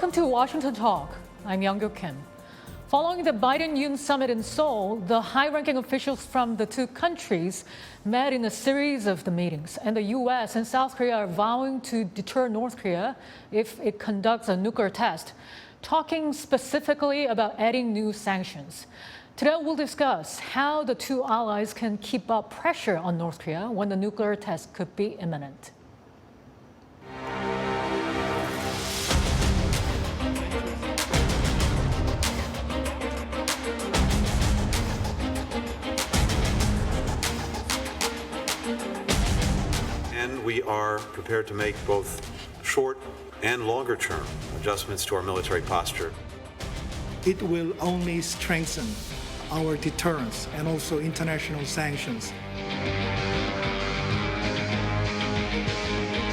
Welcome to Washington Talk. I'm Young-Gyo Kim. Following the Biden-Yoon summit in Seoul, the high-ranking officials from the two countries met in a series of the meetings. And the U.S. and South Korea are vowing to deter North Korea if it conducts a nuclear test, talking specifically about adding new sanctions. Today, we'll discuss how the two allies can keep up pressure on North Korea when the nuclear test could be imminent. And we are prepared to make both short and longer term adjustments to our military posture. It will only strengthen our deterrence and also international sanctions.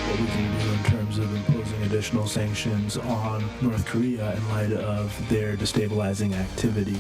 What we can do in terms of imposing additional sanctions on North Korea in light of their destabilizing activity.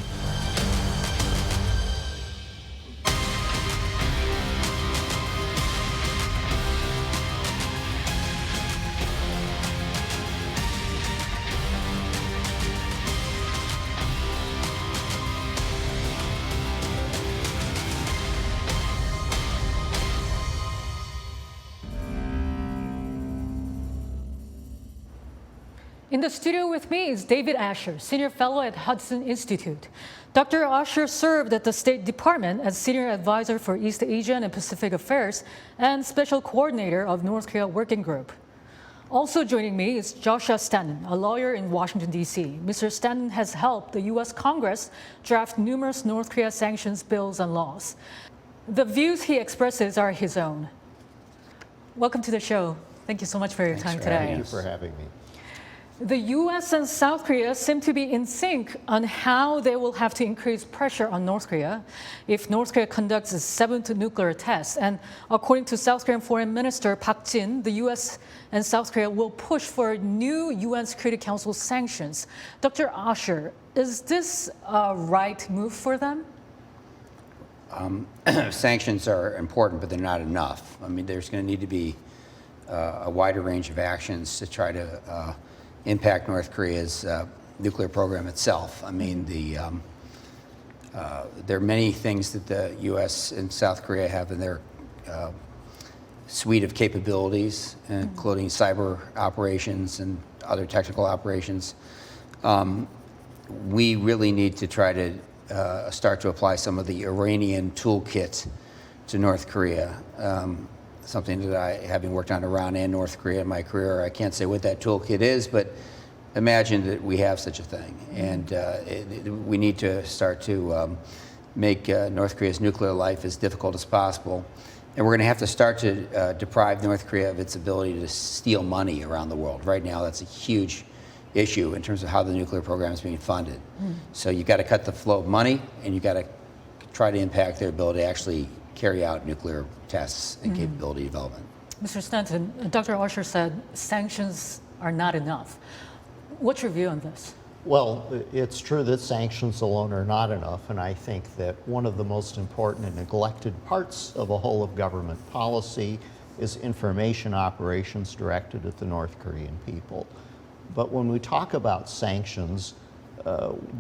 In the studio with me is David Asher, Senior Fellow at Hudson Institute. Dr. Asher served at the State Department as Senior Advisor for East Asian and Pacific Affairs and Special Coordinator of North Korea Working Group. Also joining me is Joshua Stanton, a lawyer in Washington, D.C. Mr. Stanton has helped the U.S. Congress draft numerous North Korea sanctions bills and laws. The views he expresses are his own. Welcome to the show. Thank you so much for your time today. Thank you for having me. The U.S. and South Korea seem to be in sync on how they will have to increase pressure on North Korea if North Korea conducts its seventh nuclear test. And according to South Korean Foreign Minister Park Jin, the U.S. and South Korea will push for new UN Security Council sanctions. Dr. Asher, is this a right move for them? Sanctions are important, but they're not enough. I mean, there's going to need to be a wider range of actions to try to impact North Korea's nuclear program itself. I mean, there are many things that the U.S. and South Korea have in their suite of capabilities, including cyber operations and other technical operations. We really need to try to start to apply some of the Iranian toolkit to North Korea. Something that I, having worked on Iran and North Korea in my career, I can't say what that toolkit is, but imagine that we have such a thing. And we need to start to make North Korea's nuclear life as difficult as possible. And we're going to have to start to deprive North Korea of its ability to steal money around the world. Right now, that's a huge issue in terms of how the nuclear program is being funded. So you've got to cut the flow of money, and you've got to try to impact their ability to actually carry out nuclear tests and capability development. Mr. Stanton, Dr. Asher said sanctions are not enough. What's your view on this? Well, it's true that sanctions alone are not enough, and I think that one of the most important and neglected parts of a whole of government policy is information operations directed at the North Korean people. But when we talk about sanctions,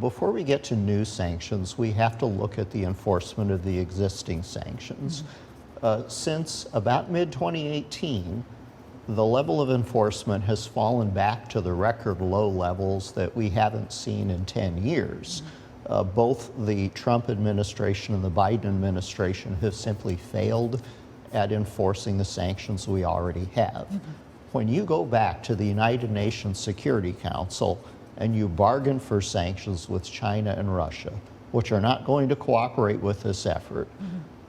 before we get to new sanctions, we have to look at the enforcement of the existing sanctions. Since about mid-2018, the level of enforcement has fallen back to the record low levels that we haven't seen in 10 years. Both the Trump administration and the Biden administration have simply failed at enforcing the sanctions we already have. When you go back to the United Nations Security Council and you bargain for sanctions with China and Russia, which are not going to cooperate with this effort,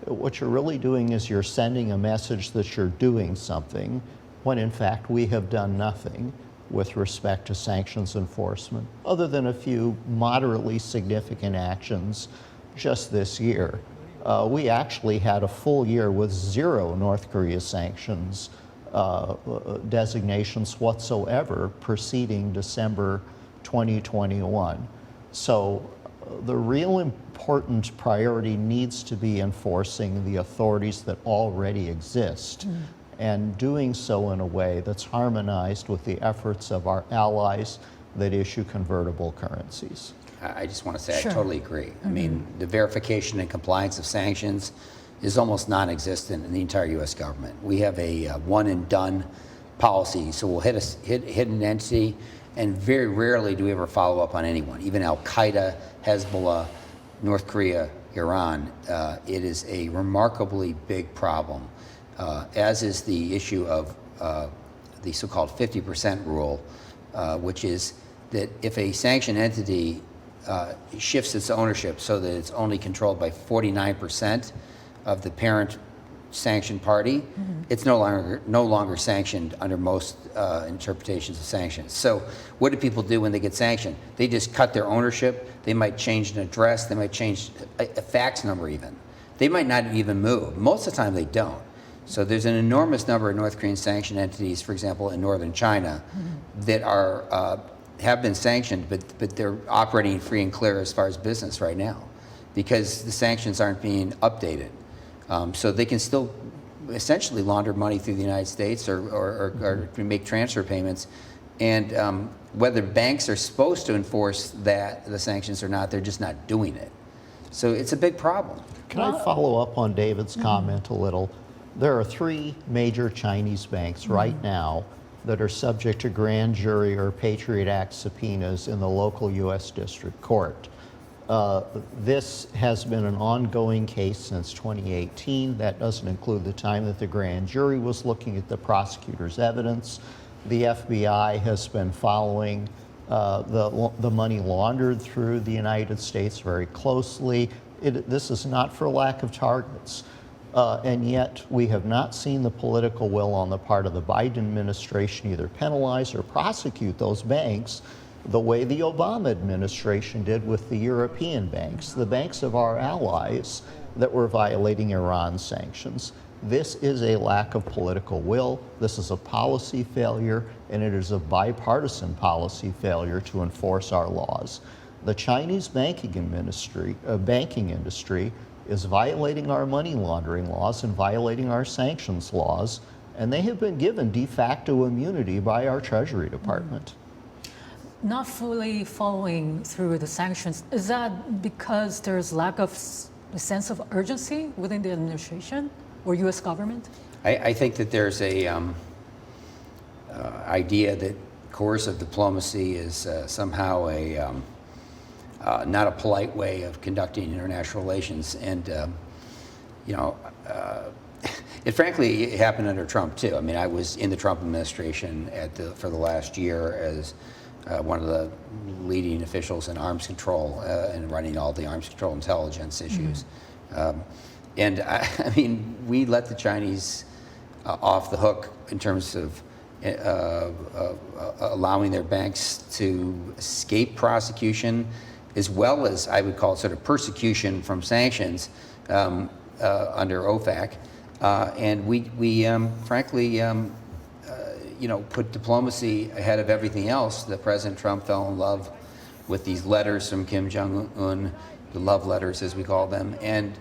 what you're really doing is you're sending a message that you're doing something when in fact we have done nothing with respect to sanctions enforcement, other than a few moderately significant actions just this year. We actually had a full year with 0 North Korea sanctions designations whatsoever preceding December 2021. So the real important priority needs to be enforcing the authorities that already exist and doing so in a way that's harmonized with the efforts of our allies that issue convertible currencies. I just want to say Sure. I totally agree. I mean, the verification and compliance of sanctions is almost non-existent in the entire U.S. government. We have a one and done policy, so we'll hit an entity, and very rarely do we ever follow up on anyone. Even Al Qaeda, Hezbollah, North Korea, Iran. It is a remarkably big problem, as is the issue of the so-called 50% rule, which is that if a sanctioned entity shifts its ownership so that it's only controlled by 49% of the parent sanctioned party, it's no longer sanctioned under most interpretations of sanctions. So what do people do when they get sanctioned? They just cut their ownership. They might change an address. They might change a fax number even. They might not even move. Most of the time they don't. So there's an enormous number of North Korean sanctioned entities, for example, in northern China, that are have been sanctioned, but they're operating free and clear as far as business right now, because the sanctions aren't being updated. So they can still essentially launder money through the United States or make transfer payments. And whether banks are supposed to enforce the sanctions or not, they're just not doing it. So it's a big problem. Can I follow up on David's comment a little? There are 3 major Chinese banks right now that are subject to grand jury or Patriot Act subpoenas in the local U.S. District Court. This has been an ongoing case since 2018. That doesn't include the time that the grand jury was looking at the prosecutor's evidence. The FBI has been following the money laundered through the United States very closely. This is not for lack of targets. And yet we have not seen the political will on the part of the Biden administration either penalize or prosecute those banks the way the Obama administration did with the European banks, the banks of our allies that were violating Iran sanctions. This is a lack of political will. This is a policy failure, and it is a bipartisan policy failure to enforce our laws. The Chinese banking industry is violating our money laundering laws and violating our sanctions laws, and they have been given de facto immunity by our Treasury Department. Not fully following through the sanctions, is that because there's lack of a sense of urgency within the administration or U.S. government? I think that there's a idea that coercive diplomacy is somehow not a polite way of conducting international relations, and it frankly happened under Trump too. I mean, I was in the Trump administration for the last year as one of the leading officials in arms control and running all the arms control intelligence issues. And I mean, we let the Chinese off the hook in terms of allowing their banks to escape prosecution, as well as I would call it sort of persecution from sanctions under OFAC. And we frankly, put diplomacy ahead of everything else. That President Trump fell in love with these letters from Kim Jong-un, the love letters as we call them, and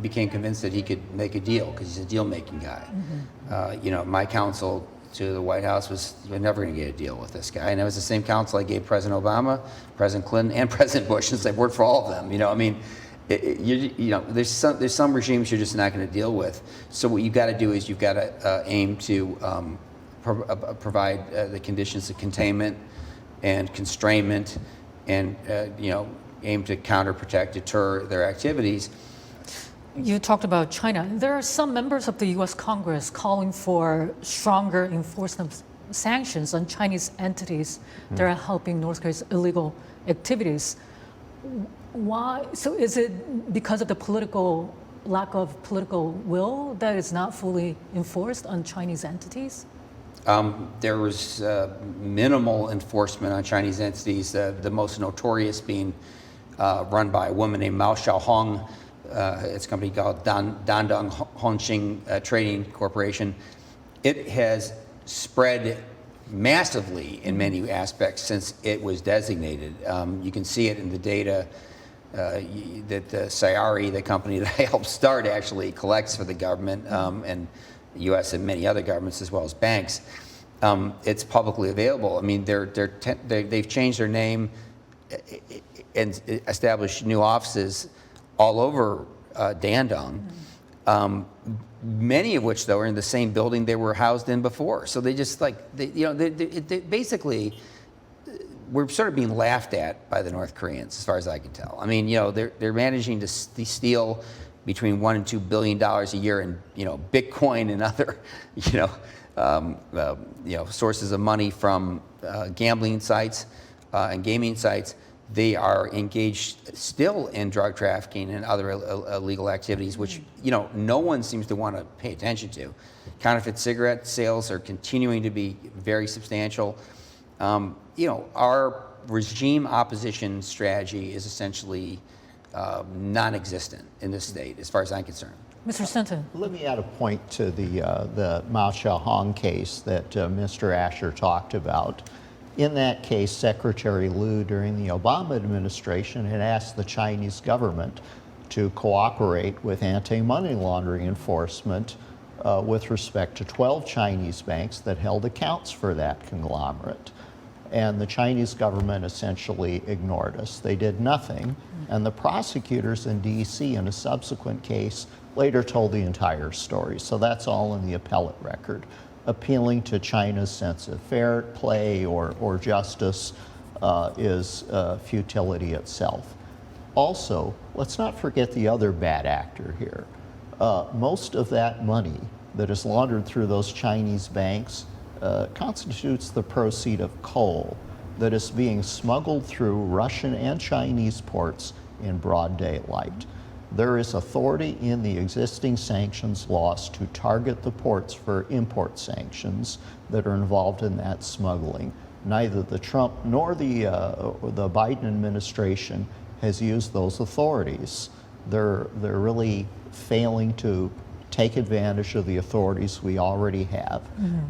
became convinced that he could make a deal because he's a deal-making guy. My counsel to the White House was, we're never going to get a deal with this guy. And it was the same counsel I gave President Obama, President Clinton, and President Bush, since I've worked for all of them. There's some regimes you're just not going to deal with. So what you've got to do is you've got to aim to provide the conditions of containment and constrainment, and aim to counter, protect, deter their activities. You talked about China. There are some members of the U.S. Congress calling for stronger enforcement of sanctions on Chinese entities that are helping North Korea's illegal activities. Why? So is it because of the lack of political will that is not fully enforced on Chinese entities? There was minimal enforcement on Chinese entities, the most notorious being run by a woman named Mao Xiaohong. It's a company called Dandong Hongqing Trading Corporation. It has spread massively in many aspects since it was designated. You can see it in the data that the Sayari, the company that I helped start, actually collects for the government and the U.S. and many other governments, as well as banks. It's publicly available. I mean, they've changed their name and established new offices all over Dandong. Many of which, though, are in the same building they were housed in before. So they just they basically, we're sort of being laughed at by the North Koreans, as far as I can tell. I mean, they're managing to steal between $1 and $2 billion a year in Bitcoin and other sources of money from gambling sites and gaming sites. They are engaged still in drug trafficking and other illegal activities, which no one seems to want to pay attention to. Counterfeit cigarette sales are continuing to be very substantial. Our regime opposition strategy is essentially non-existent in this state, as far as I'm concerned. Mr. Stanton. Let me add a point to the Mao Zedong case that Mr. Asher talked about. In that case, Secretary Liu, during the Obama administration, had asked the Chinese government to cooperate with anti-money laundering enforcement with respect to 12 Chinese banks that held accounts for that conglomerate. And the Chinese government essentially ignored us. They did nothing, and the prosecutors in D.C. in a subsequent case later told the entire story. So that's all in the appellate record. Appealing to China's sense of fair play or justice is futility itself. Also, let's not forget the other bad actor here. Most of that money that is laundered through those Chinese banks constitutes the proceed of coal that is being smuggled through Russian and Chinese ports in broad daylight. There is authority in the existing sanctions laws to target the ports for import sanctions that are involved in that smuggling. Neither the Trump nor the Biden administration has used those authorities. They're really failing to take advantage of the authorities we already have.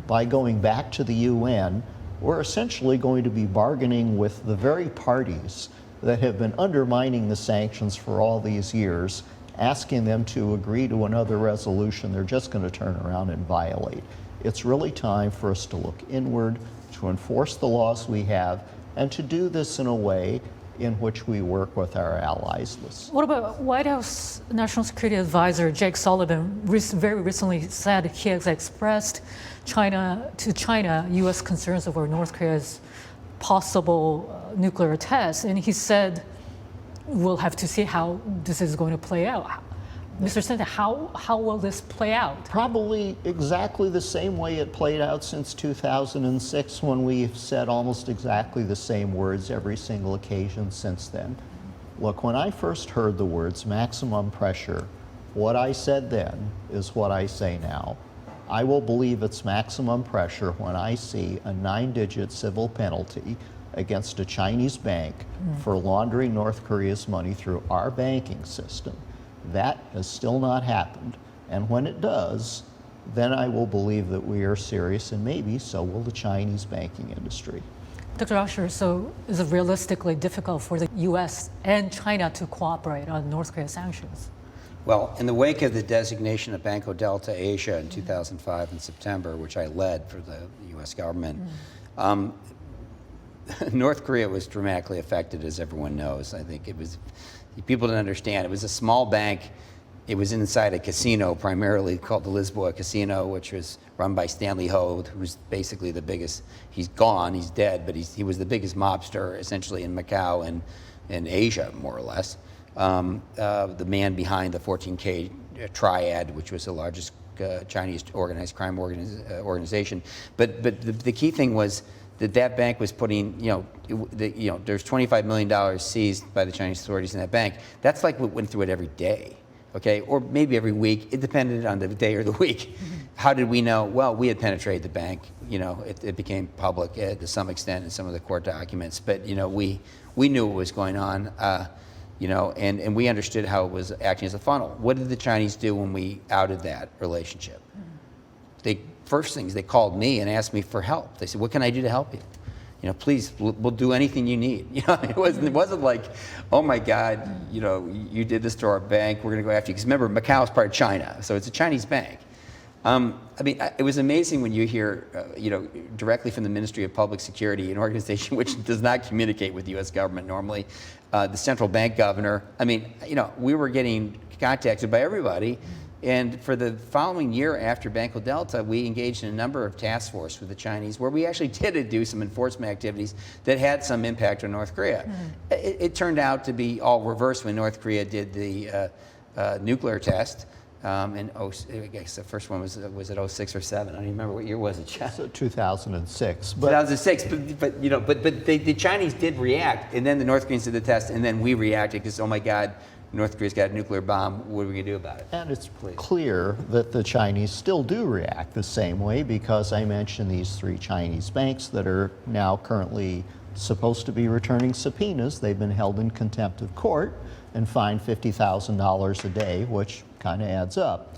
By going back to the UN, we're essentially going to be bargaining with the very parties that have been undermining the sanctions for all these years, asking them to agree to another resolution they're just going to turn around and violate. It's really time for us to look inward, to enforce the laws we have, and to do this in a way in which we work with our allies. What about White House National Security Advisor Jake Sullivan very recently said he has expressed to China U.S. concerns over North Korea's possible nuclear tests, and he said we'll have to see how this is going to play out. Mr. Stanton, how will this play out? Probably exactly the same way it played out since 2006, when we've said almost exactly the same words every single occasion since then. Look, when I first heard the words maximum pressure, what I said then is what I say now. I will believe it's maximum pressure when I see a 9-digit civil penalty against a Chinese bank for laundering North Korea's money through our banking system. That has still not happened. And when it does, then I will believe that we are serious, and maybe so will the Chinese banking industry. Dr. Asher, so is it realistically difficult for the U.S. and China to cooperate on North Korea sanctions? Well, in the wake of the designation of Banco-Delta-Asia in 2005 in September, which I led for the U.S. government, North Korea was dramatically affected, as everyone knows. I think people didn't understand. It was a small bank. It was inside a casino, primarily called the Lisboa Casino, which was run by Stanley Ho, who's basically the biggest. He's gone, he's dead, but he was the biggest mobster, essentially, in Macau and in Asia, more or less. The man behind the 14K triad, which was the largest Chinese organized crime organization. But the key thing was that bank was putting, there's $25 million seized by the Chinese authorities in that bank. That's like what went through it every day, okay? Or maybe every week. It depended on the day or the week. How did we know? Well, we had penetrated the bank. It became public to some extent in some of the court documents. But, we knew what was going on, and we understood how it was acting as a funnel. What did the Chinese do when we outed that relationship? First things, they called me and asked me for help. They said, "What can I do to help you? Please, we'll do anything you need." It wasn't like, "Oh my God, you did this to our bank. We're going to go after you." Because remember, Macau is part of China, so it's a Chinese bank. I mean, it was amazing when you hear, directly from the Ministry of Public Security, an organization which does not communicate with the U.S. government normally, the central bank governor. I mean, we were getting contacted by everybody. And for the following year after Banco Delta, we engaged in a number of task force with the Chinese where we actually did do some enforcement activities that had some impact on North Korea. It turned out to be all reversed when North Korea did the nuclear test. I guess the first one was it 06 or 7? I don't even remember what year was it, John? So 2006. 2006, but the Chinese did react, and then the North Koreans did the test, and then we reacted because, oh my God, North Korea's got a nuclear bomb. What are we going to do about it? And it's clear that the Chinese still do react the same way, because I mentioned these 3 Chinese banks that are now currently supposed to be returning subpoenas. They've been held in contempt of court and fined $50,000 a day, which kind of adds up.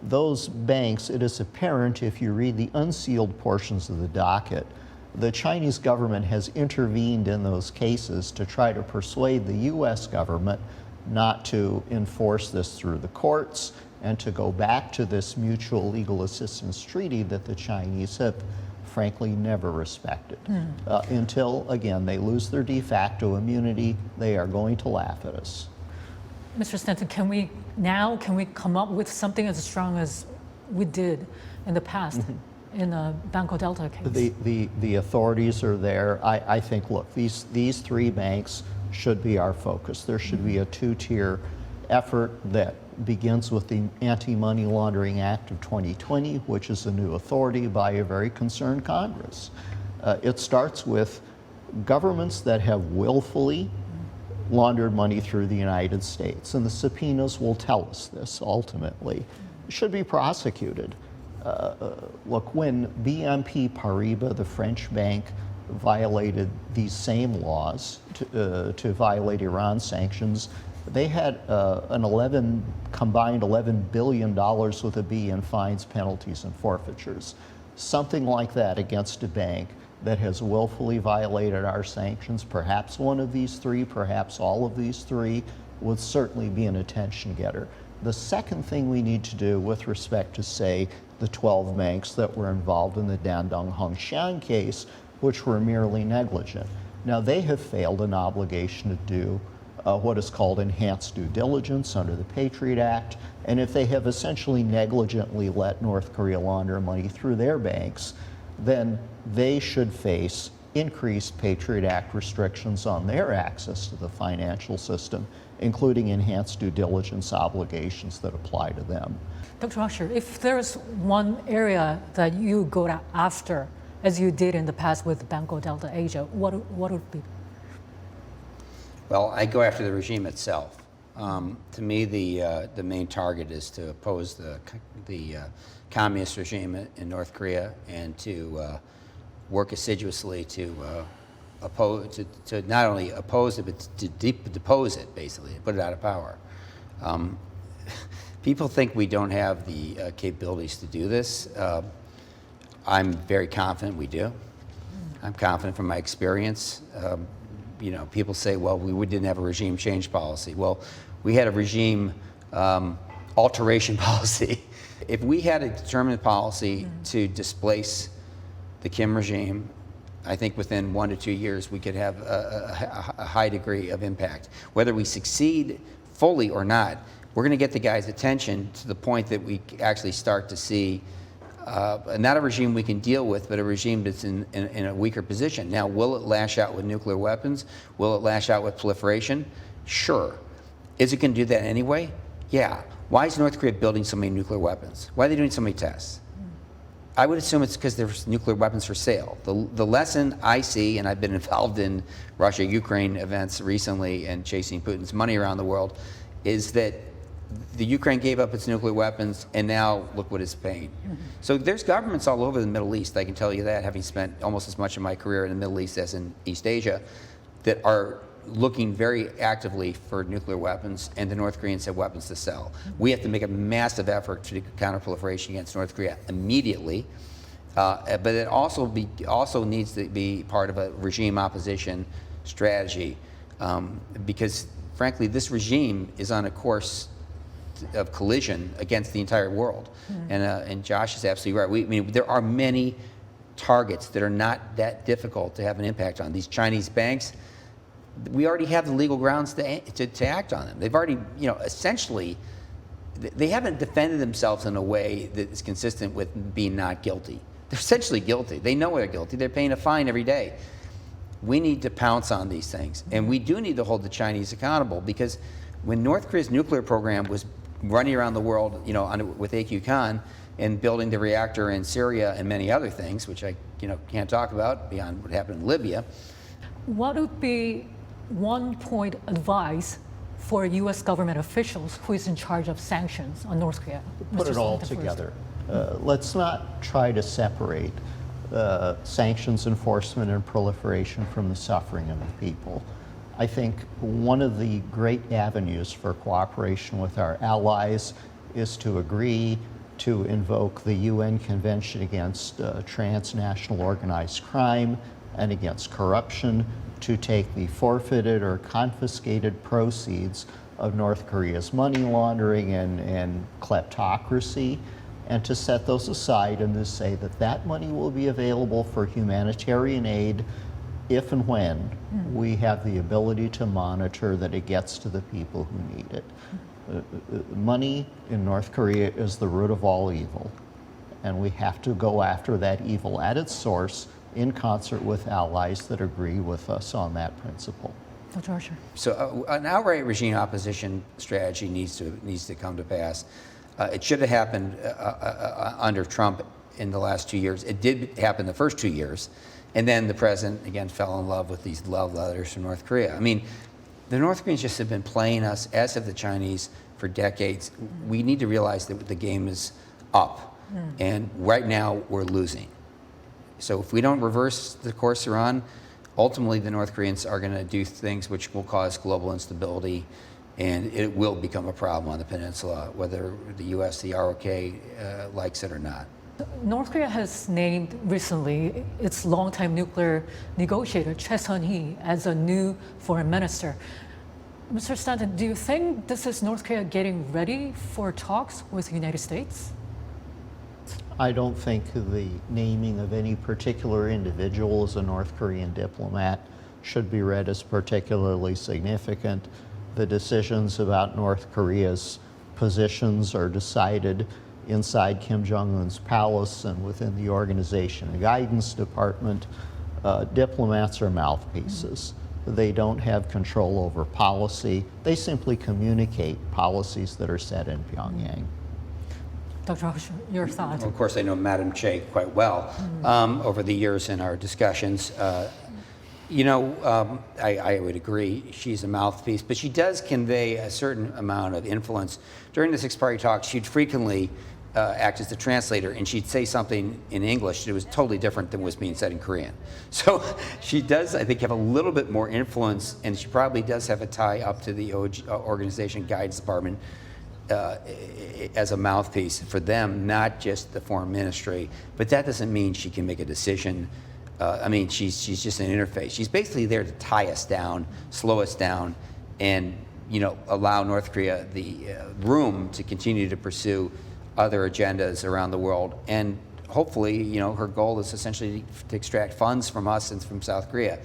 Those banks, it is apparent if you read the unsealed portions of the docket, the Chinese government has intervened in those cases to try to persuade the U.S. government not to enforce this through the courts and to go back to this mutual legal assistance treaty that the Chinese have frankly never respected. Until, again, they lose their de facto immunity, they are going to laugh at us. Mr. Stanton, can we come up with something as strong as we did in the past in the Banco Delta case? The authorities are there. I think, look, these 3 banks should be our focus. There should be a 2-tier effort that begins with the Anti-Money Laundering Act of 2020, which is a new authority by a very concerned Congress. It starts with governments that have willfully laundered money through the United States, and the subpoenas will tell us this ultimately, should be prosecuted. Look, when BNP Paribas, the French bank, violated these same laws to violate Iran sanctions, they had combined $11 billion with a B in fines, penalties, and forfeitures. Something like that against a bank that has willfully violated our sanctions, perhaps one of these 3, perhaps all of these 3, would certainly be an attention getter. The second thing we need to do with respect to, say, the 12 banks that were involved in the Dandong Hongxiang case, which were merely negligent. Now, they have failed an obligation to do what is called enhanced due diligence under the Patriot Act, and if they have essentially negligently let North Korea launder money through their banks, then they should face increased Patriot Act restrictions on their access to the financial system, including enhanced due diligence obligations that apply to them. Dr. Usher, if there's one area that you go after, as you did in the past with Banco Delta Asia, what would it be? Well, I go after the regime itself. To me, the main target is to oppose the communist regime in North Korea and to work assiduously to not only oppose it, but to depose it, basically, put it out of power. People think we don't have the capabilities to do this. I'm very confident we do. I'm confident from my experience. People say, well, we didn't have a regime change policy. Well, we had a regime alteration policy. If we had a determined policy to displace the Kim regime, I think within 1 to 2 years we could have a high degree of impact. Whether we succeed fully or not, we're going to get the guy's attention to the point that we actually start to see not a regime we can deal with, but a regime that's in a weaker position. Now, will it lash out with nuclear weapons? Will it lash out with proliferation? Sure. Is it going to do that anyway? Yeah. Why is North Korea building so many nuclear weapons? Why are they doing so many tests? I would assume it's because there's nuclear weapons for sale. The lesson I see, and I've been involved in Russia-Ukraine events recently and chasing Putin's money around the world, is that the Ukraine gave up its nuclear weapons, and now look what it's paying. So there's governments all over the Middle East, I can tell you that, having spent almost as much of my career in the Middle East as in East Asia, that are looking very actively for nuclear weapons, and the North Koreans have weapons to sell. We have to make a massive effort to counterproliferation against North Korea immediately, but it also needs to be part of a regime opposition strategy, because frankly, this regime is on a course of collision against the entire world. And Josh is absolutely right. I mean, there are many targets that are not that difficult to have an impact on. These Chinese banks, we already have the legal grounds to act on them. They've already, essentially, they haven't defended themselves in a way that is consistent with being not guilty. They're essentially guilty. They know they're guilty. They're paying a fine every day. We need to pounce on these things. And we do need to hold the Chinese accountable, because when North Korea's nuclear program was running around the world, with AQ Khan and building the reactor in Syria and many other things, which I, can't talk about beyond what happened in Libya. What would be one point advice for U.S. government officials who is in charge of sanctions on North Korea? Put Mr. it all Stanton together. Let's not try to separate sanctions enforcement and proliferation from the suffering of the people. I think one of the great avenues for cooperation with our allies is to agree to invoke the UN Convention against transnational organized crime and against corruption, to take the forfeited or confiscated proceeds of North Korea's money laundering and kleptocracy, and to set those aside and to say that that money will be available for humanitarian aid if and when we have the ability to monitor that it gets to the people who need it. Money in North Korea is the root of all evil, and we have to go after that evil at its source in concert with allies that agree with us on that principle. Dr. Usher. So an outright regime opposition strategy needs to come to pass. It should have happened under Trump in the last 2 years. It did happen the first 2 years. And then the president, again, fell in love with these love letters from North Korea. I mean, the North Koreans just have been playing us, as have the Chinese, for decades. We need to realize that the game is up. And right now, we're losing. So if we don't reverse the course they're on, ultimately the North Koreans are going to do things which will cause global instability, and it will become a problem on the peninsula, whether the U.S., the ROK likes it or not. North Korea has named recently its longtime nuclear negotiator, Choi Sun-hee, as a new foreign minister. Mr. Stanton, do you think this is North Korea getting ready for talks with the United States? I don't think the naming of any particular individual as a North Korean diplomat should be read as particularly significant. The decisions about North Korea's positions are decided inside Kim Jong-un's palace and within the Organization and Guidance Department. Diplomats are mouthpieces. They don't have control over policy. They simply communicate policies that are set in Pyongyang. Dr. Usher, your thoughts? Well, of course, I know Madam Choi quite well over the years in our discussions. I would agree. She's a mouthpiece, but she does convey a certain amount of influence. During the six-party talks, she'd frequently act as the translator, and she'd say something in English that was totally different than was being said in Korean. So she does, I think, have a little bit more influence, and she probably does have a tie up to the Organization Guidance Department as a mouthpiece for them, not just the foreign ministry. But that doesn't mean she can make a decision. She's just an interface. She's basically there to tie us down, slow us down, and allow North Korea the room to continue to pursue other agendas around the world. And hopefully, her goal is essentially to extract funds from us and from South Korea.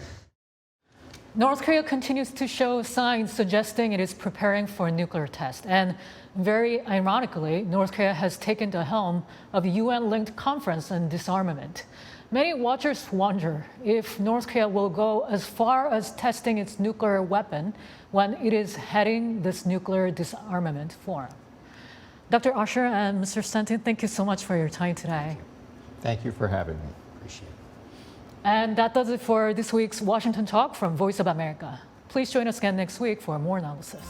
North Korea continues to show signs suggesting it is preparing for a nuclear test. And very ironically, North Korea has taken the helm of a UN-linked conference on disarmament. Many watchers wonder if North Korea will go as far as testing its nuclear weapon when it is heading this nuclear disarmament forum. Dr. Usher and Mr. Stanton, thank you so much for your time today. Thank you for having me. Appreciate it. And that does it for this week's Washington Talk from Voice of America. Please join us again next week for more analysis.